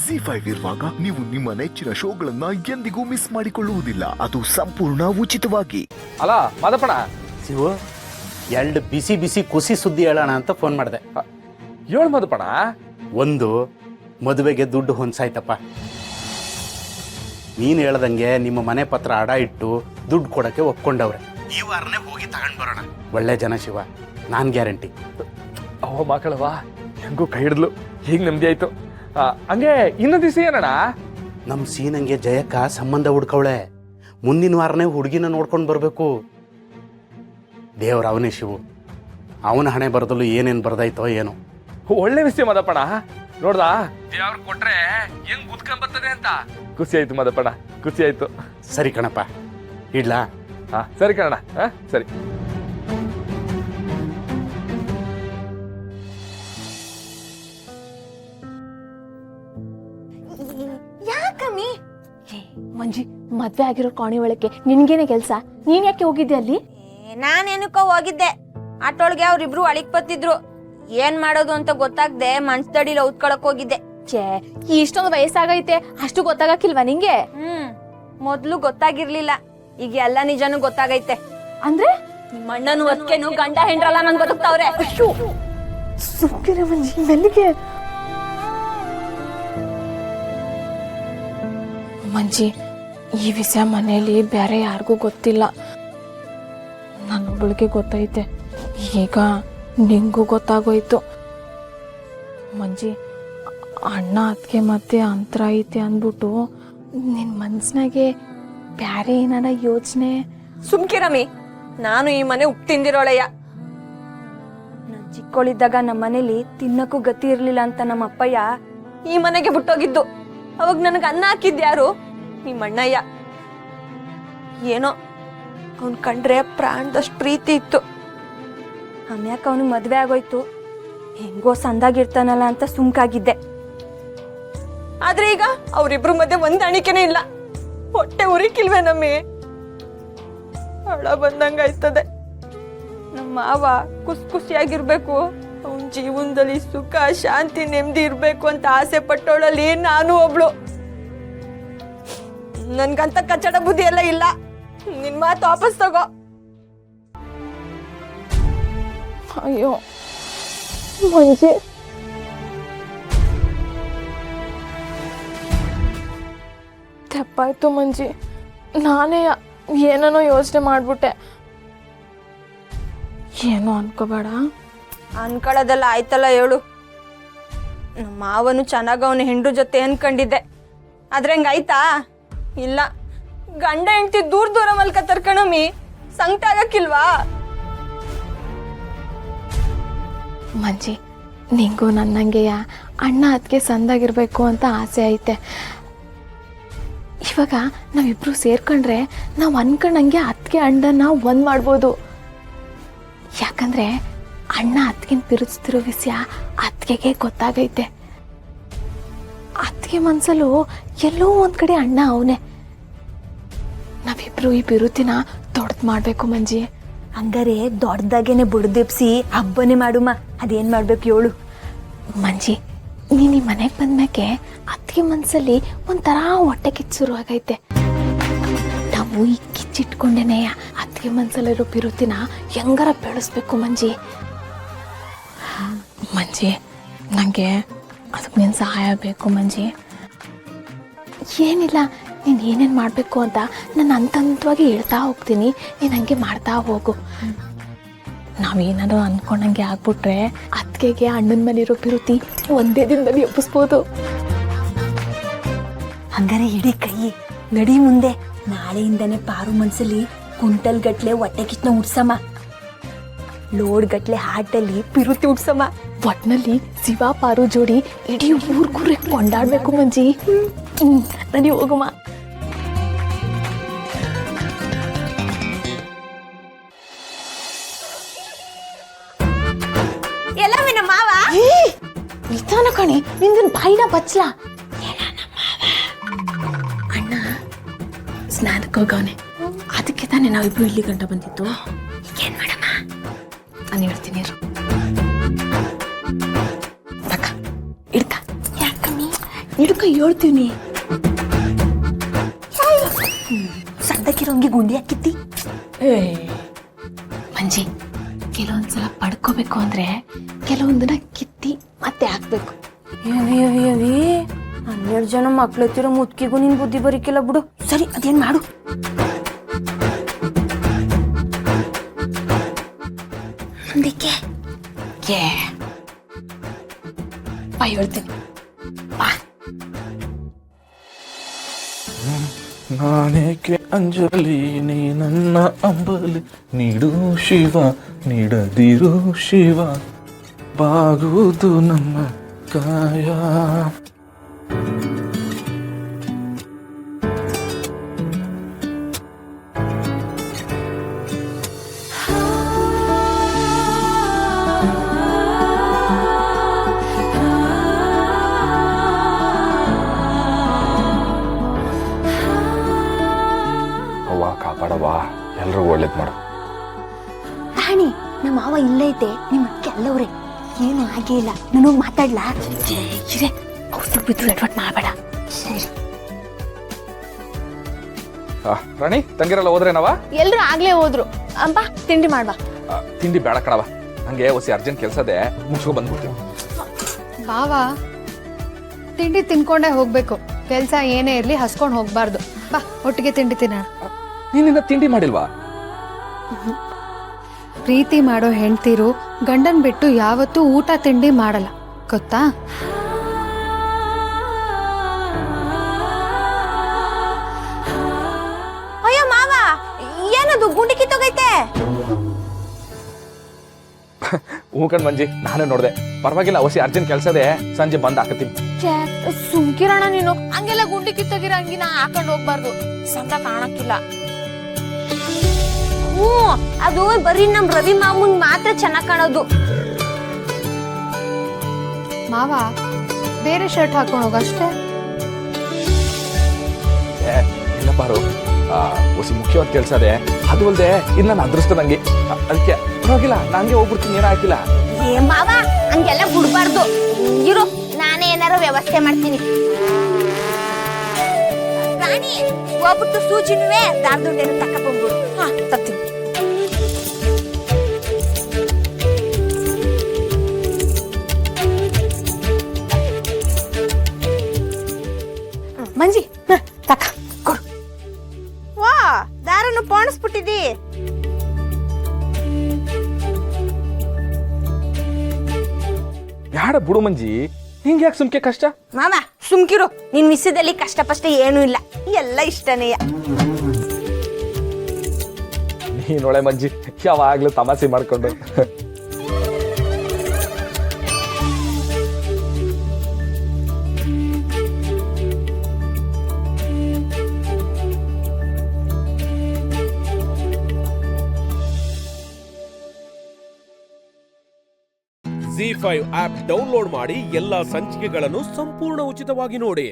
ZEE5 ಇರುವಾಗ ನೀವು ನಿಮ್ಮ ನೆಚ್ಚಿನ ಶೋಗಳನ್ನ ಎಂದಿಗೂ ಮಿಸ್ ಮಾಡಿಕೊಳ್ಳುವುದಿಲ್ಲ. ಅದು ಸಂಪೂರ್ಣ ಉಚಿತವಾಗಿ. ಅಲ್ಲ ಮಾದಪ್ಪಣ, ಶಿವು, ಎರಡು ಬಿಸಿ ಬಿಸಿ ಕುಸಿ ಸುದ್ದಿ ಹೇಳೋಣ ಅಂತ ಫೋನ್ ಮಾಡಿದೆ. ಹೇಳು ಮಾದಪ್ಪಣ. ಒಂದು, ಮದುವೆಗೆ ದುಡ್ಡು ಹೊಂದ್ಸಾಯ್ತಪ್ಪ. ನೀನು ಹೇಳ್ದಂಗೆ ನಿಮ್ಮ ಮನೆ ಪತ್ರ ಅಡ ಇಟ್ಟು ದುಡ್ಡು ಕೊಡೋಕ್ಕೆ ಒಪ್ಕೊಂಡವ್ರೆ. ಈ ವಾರನೇ ಹೋಗಿ ತಗೊಂಡು ಬರೋಣ. ಒಳ್ಳೆ ಜನ ಶಿವ, ನಾನು ಗ್ಯಾರಂಟಿ. ಓ ಮಕ್ಕಳವಾ, ಹೆಂಗೂ ಕೈ ಹಿಡಿದ್ಲು, ಹೀಗೆ ನೆಮ್ಮದಿ ಆಯ್ತು. ಹಂಗೆ ಇನ್ನೊಂದು ದಿವಸ ಏನಣ್ಣ, ನಮ್ಮ ಸೀನಂಗೆ ಜಯಕ್ಕ ಸಂಬಂಧ ಹುಡ್ಕವಳೆ. ಮುಂದಿನ ವಾರನೇ ಹುಡುಗಿನ ನೋಡ್ಕೊಂಡು ಬರಬೇಕು. ದೇವ್ರ ಅವನೇ ಶಿವು, ಅವನ ಹಣೆ ಬರದಲ್ಲೂ ಏನೇನು ಬರ್ದಾಯ್ತೋ ಏನೋ. ಒಳ್ಳೆ ವಿಷಯ ಮಾದಪ್ಪಣ. ನೋಡ್ದ ದೇವ್ರು ಕೊಟ್ರೆ ಹೆಂಗ್ ಗುದ್ಕೊಂಡ್ ಬರ್ತದೆ ಅಂತ. ಖುಷಿ ಆಯ್ತು ಮಾದಪ್ಪಣ, ಖುಷಿ ಆಯ್ತು. ಸರಿ ಕಣಪ್ಪ, ಇಡ್ಲಾ? ಸರಿ ಕಣಣ್ಣ, ಸರಿ. ಯಾಕಮ್ಮಿ? ಮಂಜಿ, ಮದ್ವೆ ಆಗಿರೋ ಕಾಣಿ ಒಳಕ್ಕೆ ನಿನ್ಗೇನೆ ಕೆಲ್ಸ? ನೀನ್ ಯಾಕೆ ಹೋಗಿದ್ದೆ ಅಲ್ಲಿ? ನಾನೇನಕ್ಕೋ ಹೋಗಿದ್ದೆ. ಆಟೋಳ್ಗೆ ಅವ್ರಿಬ್ರು ಅಳಿಕ್ ಬತ್ತಿದ್ರು. ಏನ್ ಮಾಡೋದು ಅಂತ ಗೊತ್ತಾಗ್ದೆ ಮನ್ಸ್ದಡಿಲ ಉತ್ಕೊಳಕ್ ಹೋಗಿದ್ದೆ. ಛೇ, ಇಷ್ಟೊಂದು ವಯಸ್ಸಾಗೈತೆ, ಅಷ್ಟು ಗೊತ್ತಾಗಕ್ಕಿಲ್ವಾ ನಿಂಗೆ? ಮೊದ್ಲು ಗೊತ್ತಾಗಿರ್ಲಿಲ್ಲ, ಈಗ ಎಲ್ಲ ನಿಜನೂ ಗೊತ್ತಾಗೈತೆ. ಅಂದ್ರೆ ಮಣ್ಣನು ಒತ್ಕೆನು ಗಂಡ ಹೆಂಡ್ರಲ್ಲ ನಂಗೆ ಬದುಕ್ತಾವ್ರೆ. ಸುಮ್ಕಿರೆ ಮಂಜಿ, ಮೆಲ್ಲಿಗೆ. ಮಂಜಿ, ಈ ವಿಷಯ ಮನೆಯಲ್ಲಿ ಬೇರೆ ಯಾರಿಗೂ ಗೊತ್ತಿಲ್ಲ, ನನ್ನೊಬ್ಬಳಿಗೆ ಗೊತ್ತೈತೆ. ಈಗ ನಿಂಗೂ ಗೊತ್ತಾಗೋಯ್ತು. ಮಂಜಿ, ಅಣ್ಣ ಅದಕ್ಕೆ ಮತ್ತೆ ಅಂತರ ಐತೆ ಅಂದ್ಬಿಟ್ಟು ನಿನ್ ಮನ್ಸ್ನಾಗೆ ಬ್ಯಾರೆ ಏನಾರ ಯೋಚನೆ? ಸುಮ್ಕಿರಮಿ, ನಾನು ಈ ಮನೆ ಉಪ್ಪು ತಿಂದಿರೋಳೆಯ. ನಾನ್ ಚಿಕ್ಕೋಳಿದ್ದಾಗ ನಮ್ಮ ಮನೇಲಿ ತಿನ್ನಕ್ಕೂ ಗತಿ ಇರ್ಲಿಲ್ಲ ಅಂತ ನಮ್ಮ ಅಪ್ಪಯ್ಯ ಈ ಮನೆಗೆ ಬಿಟ್ಟೋಗಿದ್ದು. ಅವಾಗ ನನಗೆ ಅನ್ನ ಹಾಕಿದ್ಯಾರು? ನಿಮ್ಮ ಅಣ್ಣಯ್ಯ. ಏನೋ ಅವನ್ ಕಂಡ್ರೆ ಪ್ರಾಣದಷ್ಟು ಪ್ರೀತಿ ಇತ್ತು. ಆಮ್ಯಾಕ ಅವನಿಗೆ ಮದ್ವೆ ಆಗೋಯ್ತು, ಹೆಂಗೋ ಸಂದಾಗಿರ್ತಾನಲ್ಲ ಅಂತ ಸುಮ್ಕಾಗಿದ್ದೆ. ಆದ್ರೆ ಈಗ ಅವ್ರಿಬ್ರು ಮಧ್ಯೆ ಒಂದ್ ಅಣಿಕೆನೇ ಇಲ್ಲ. ಹೊಟ್ಟೆ ಉರಿಕಿಲ್ವೇ ನಮ್ಮಿ? ಹಳ ಬಂದಂಗಾಯ್ತದೆ. ನಮ್ಮ ಮಾವ ಖುಷಿಯಾಗಿರ್ಬೇಕು, ಅವನ್ ಜೀವನದಲ್ಲಿ ಸುಖ ಶಾಂತಿ ನೆಮ್ಮದಿ ಇರ್ಬೇಕು ಅಂತ ಆಸೆ ಪಟ್ಟೋಳಲ್ಲಿ ನಾನು ಒಬ್ಳು. ನನ್ಗಂತ ಕಚ್ಚಡ ಬುದ್ಧಿ ಎಲ್ಲ ಇಲ್ಲ. ನಿನ್ ಮಾತು ವಾಪಸ್ ತಗೋ. ಅಯ್ಯೋ ಮಂಜಿ, ತಪ್ಪಾಯ್ತು ಮಂಜಿ, ನಾನೇ ಏನೋ ಯೋಚನೆ ಮಾಡ್ಬಿಟ್ಟೆ. ಏನೋ ಅನ್ಕೋಬೇಡ. ಅನ್ಕೊಳ್ಳೋದೆಲ್ಲ ಆಯ್ತಲ್ಲ ಹೇಳು. ನಮ್ಮ ಮಾವನು ಚೆನ್ನಾಗ ಅವನ ಹೆಂಡ್ರ ಜೊತೆ ಅನ್ಕೊಂಡಿದ್ದೆ, ಆದ್ರೆ ಹಂಗಾಯ್ತಾ? ಇಲ್ಲ, ಗಂಡ ಹೆಂಡ್ತಿ ದೂರ ಮಲ್ಕತ್ತಾರ ಕಣಮ್ಮಿ. ಸಂಕಟ ಆಗಕ್ಕಿಲ್ವಾ? ಮಂಜಿ, ನಿಂಗೂ ನನ್ನಂಗೆಯ ಅಣ್ಣ ಅದಕ್ಕೆ ಸಂದಾಗಿರ್ಬೇಕು ಅಂತ ಆಸೆ ಐತೆ. ಇವಾಗ ನಾವಿಬ್ರು ಸೇರ್ಕೊಂಡ್ರೆ ನಾವು ಅನ್ಕೊಂಡಂಗೆ ಅದಕ್ಕೆ ಅಣ್ಣನ ಒಂದ್ ಮಾಡ್ಬೋದು. ಯಾಕಂದ್ರೆ ಅಣ್ಣ ಅದಕ್ಕಿಂತ ಬಿರುಸ್ತಿರೋ ವಿಷಯ ಅದಕ್ಕೆ ಗೊತ್ತಾಗೈತೆ. ಅದಕ್ಕೆ ಮನ್ಸಲ್ಲೂ ಎಲ್ಲೋ ಒಂದ್ ಕಡೆ ಅಣ್ಣ ಅವನೇ. ನಾವಿಬ್ರು ಈ ಬಿರುತಿನ ದೊಡ್ಡದ್ ಮಾಡ್ಬೇಕು ಮಂಜಿ. ಹಂಗಾರೆ ದೊಡ್ಡದಾಗೇನೆ ಬುಡ್ದೆಪ್ಸಿ ಹಬ್ಬನೇ ಮಾಡುಮ್ಮ. ಅದೇನ್ ಮಾಡ್ಬೇಕು ಹೇಳು? ಮಂಜಿ, ನೀನ್ ಈ ಮನೆಗೆ ಬಂದ್ಮ್ಯಾಕೆ ಅದಕ್ಕೆ ಮನ್ಸಲ್ಲಿ ಒಂಥರ ಹೊಟ್ಟೆ ಕಿಚ್ಚು ಶುರುವಾಗೈತೆ. ನಾವು ಈ ಕಿಚ್ಚಿಟ್ಕೊಂಡೇನೆ ಅದಕ್ಕೆ ಮನ್ಸಲ್ಲಿರೋ ಬಿರುತಿನ ಹೆಂಗಾರ ಬೆಳೆಸ್ಬೇಕು ಮಂಜಿ. ಮಂಜಿ, ನನಗೆ ಅದಕ್ಕೆ ನೀನು ಸಹಾಯ ಬೇಕು ಮಂಜಿ. ಏನಿಲ್ಲ, ನೀನು ಏನೇನು ಮಾಡಬೇಕು ಅಂತ ನಾನು ಹಂತವಾಗಿ ಹೇಳ್ತಾ ಹೋಗ್ತೀನಿ, ನೀನು ಹಂಗೆ ಮಾಡ್ತಾ ಹೋಗು. ನಾವೇನಾದ್ರು ಅಂದ್ಕೊಂಡಂಗೆ ಆಗ್ಬಿಟ್ರೆ ಅತ್ತಿಗೆಗೆ ಅಣ್ಣನ ಮೇಲಿರೋ ಬಿರುತಿ ಒಂದೇ ದಿನದಲ್ಲಿ ಎಬ್ಬಿಸ್ಬೋದು. ಹಂಗಾರೆ ಇಡೀ ಕೈ ನಡಿ ಮುಂದೆ. ನಾಳೆಯಿಂದನೇ ಪಾರು ಮನ್ಸಲ್ಲಿ ಕುಂಟಲ್ ಗಟ್ಲೆ ಹೊಟ್ಟೆ ಕಿಚ್ಚನ ಉಡ್ಸಮ್ಮ, ಲೋಡ್ ಗಟ್ಲೆ ಹಾಟಲ್ಲಿ ಪಿರುತಿ ಉಡ್ಸಮ್ಮ. ಒಟ್ನಲ್ಲಿ ಶಿವ ಪಾರು ಜೋಡಿ ಇಡೀ ಊರ್ಗೂರೇ ಕೊಂಡಾಡ್ಬೇಕು ಮಂಜಿ. ನಡಿ ಹೋಗಮ್ಮ. ಎಲ್ಲವಿನ ಮಾವ ನಿಧಾನ ಕಣಿ, ನಿಂದನ್ ಬಾಯಿನ ಬಚ್ಚಲ. ಅಣ್ಣ ಸ್ನಾನಕ್ಕೆ ಹೋಗವನೆ, ಅದಕ್ಕೆ ತಾನೇ ನಾವಿಬ್ರು ಇಲ್ಲಿ ಗಂಟ ಬಂದಿತ್ತು. ಏನ್ ಮಾಡಮ್ಮ? ನಾನು ಹೇಳ್ತೀನಿ. ಇದಕ್ಕ ಹೇಳ್ತೀನಿ. ಸಣ್ಣಕ್ಕಿರೋಂಗೆ ಗುಂಡಿ ಹಾಕಿತ್ತಿ. ಮಂಜಿ, ಕೆಲವೊಂದ್ಸಲ ಪಡ್ಕೋಬೇಕು ಅಂದ್ರೆ ಕೆಲವೊಂದನ್ನ ಕಿತ್ತಿ ಮತ್ತೆ ಹಾಕ್ಬೇಕು. 12 ಜನ ಮಕ್ಳೆತ್ತಿರೋ ಮುದ್ಕಿಗೂ ನಿನ್ ಬುದ್ಧಿ ಬರಿಕಿಲ್ಲ ಬಿಡು. ಸರಿ, ಅದೇನ್ ಮಾಡು. ಮುಂದಕ್ಕೆ ಬಾ ಹೇಳ್ತೀನಿ. ಬಾ. ನಾನೇಕೆ ಅಂಜಲಿ ನೀ ನನ್ನ ಅಂಬಲಿ, ನೀಡು ಶಿವ ನೀಡದಿರು ಶಿವ, ಬಾಗುವುದು ನಮ್ಮ ಕಾಯ. ಕಾಪಾಡವಾ, ಎಲ್ರಿಗೂ ಒಳ್ಳೇದ್ ಮಾಡು. ರಾಣಿ, ನಮ್ಮ ಮಾವ ಇಲ್ಲೇ ಐತೆ, ನಿಮ್ಮ ಅಕ್ಕೆ ಅಲ್ಲವ್ರೆ, ಏನು ಹಾಗೆ ಇಲ್ಲ. ನಾನು ಮಾತಾಡ್ಲಾ? ಇದೆ, ಅವ್ರು ಬಿದ್ದು ಎಡ್ವಟ್ ಮಾಡಬೇಡ. ಸರಿ. ರಾಣಿ, ತಂಗಿರಲ್ಲ ಹೋದ್ರೇನವ? ಎಲ್ರು ಆಗ್ಲೇ ಹೋದ್ರು. ಬಾ ತಿಂಡಿ ಮಾಡ್ಬಾ. ತಿಂಡಿ ಬೇಡ ಕಣವ, ನಂಗೆ ಹೊಸ ಅರ್ಜೆಂಟ್ ಕೆಲಸದೆ, ಮುಗಿಸ್ಕೊ ಬಂದ್ಬಿಡ್ತೀನಿ. ಬಾವಾ, ತಿಂಡಿ ತಿನ್ಕೊಂಡೇ ಹೋಗ್ಬೇಕು. ಕೆಲಸ ಏನೇ ಇರ್ಲಿ ಹಸ್ಕೊಂಡು ಹೋಗ್ಬಾರ್ದು. ಬಾ, ಒಟ್ಟಿಗೆ ತಿಂಡಿ ತಿನ್ನೋಣ. ನೀನಿನ್ನ ತಿಂಡಿ ಮಾಡಿಲ್ವಾ? ಪ್ರೀತಿ ಮಾಡೋ ಹೆಂಡ್ತೀರು ಗಂಡನ್ ಬಿಟ್ಟು ಯಾವತ್ತೂ ಊಟ ತಿಂಡಿ ಮಾಡಲ್ಲ, ಗೊತ್ತಾ? ಅಯ್ಯೋ ಮಾವ, ಏನದು ಗುಂಡಿ ಕಿತ್ತೋಗೈತೆ? ಹೂಕಂಡ್ ಮಂಜಿ, ನಾನೇ ನೋಡ್ದೆ. ಪರವಾಗಿಲ್ಲ, ಹೊಸ ಅರ್ಜೆಂಟ್ ಕೆಲಸದೆ, ಸಂಜೆ ಬಂದ್ ಹಾಕತ್ತೀನಿ. ಸುಮ್ಕಿರೋಣ ನೀನು. ಹಂಗೆಲ್ಲ ಗುಂಡಿ ಕಿತ್ತೋಗಿರ ಅಂಗಿನ ಹಾಕೊಂಡು ಹೋಗ್ಬಾರ್ದು, ಸಂದ ಕಾಣಕ್ಕಿಲ್ಲ. ಅದು ಬರೀ ನಮ್ ರವಿ ಮಾಮೂನ್ ಮಾತ್ರ ಚೆನ್ನಾಗ್ ಕಾಣೋದು. ಮಾವ, ಬೇರೆ ಶರ್ಟ್ ಹಾಕೊಂಡು ಹೋಗಷ್ಟೇ. ಇಲ್ಲ ಪಾರು, ಹೊಸ ಮುಖ್ಯವಾದ ಕೆಲಸ ಅದೇ. ಅದು ಅಲ್ದೆ ಇನ್ನು ನನ್ನ ಅದೃಷ್ಟ ನಂಗೆ, ಅದಕ್ಕೆ ಪರವಾಗಿಲ್ಲ, ನಂಗೆ ಹೋಗ್ಬಿಡ್ತೀನಿ, ಏನೂ ಹಾಕಿಲ್ಲ. ಏ ಮಾವ, ಹಂಗೆಲ್ಲ ಬಿಡ್ಬಾರ್ದು. ಇರು, ನಾನೇ ಏನಾರ ವ್ಯವಸ್ಥೆ ಮಾಡ್ತೀನಿ. ರಾಣಿ, ಹೋಗ್ಬಿಟ್ಟು ಸೂಜಿನುವೆ ದಾರ್ದುಂಡೇನು ತಕ್ಕ ಬಂದ್ಬಿಡು. ತರ್ತೀನಿ. ಮಂಜಿ, ತಕ್ಕ ಕೊಡು. ವಾ, ದಾರನ್ನು ಪೋಣಿಸ್ಬಿಟ್ಟಿದಿ. ಯಾಡ ಬಿಡು ಮಂಜಿ, ಹಿಂಗೆ ಯಾಕೆ ಸುಮ್ಕೆ ಕಷ್ಟ? ಮಾಮ, ಸುಮ್ಕಿರು. ನಿನ್ ವಿಷಯದಲ್ಲಿ ಕಷ್ಟಪಷ್ಟ ಏನೂ ಇಲ್ಲ, ಎಲ್ಲ ಇಷ್ಟನೇ. ನೀನೊಳೆ ಮಂಜಿ, ಯಾವಾಗ್ಲೂ ತಮಾಷೆ ಮಾಡ್ಕೊಂಡು. ZEE5 ಆಪ್ ಡೌನ್ಲೋಡ್ ಮಾಡಿ ಎಲ್ಲಾ ಸಂಚಿಕೆಗಳನ್ನು ಸಂಪೂರ್ಣ ಉಚಿತವಾಗಿ ನೋಡಿ.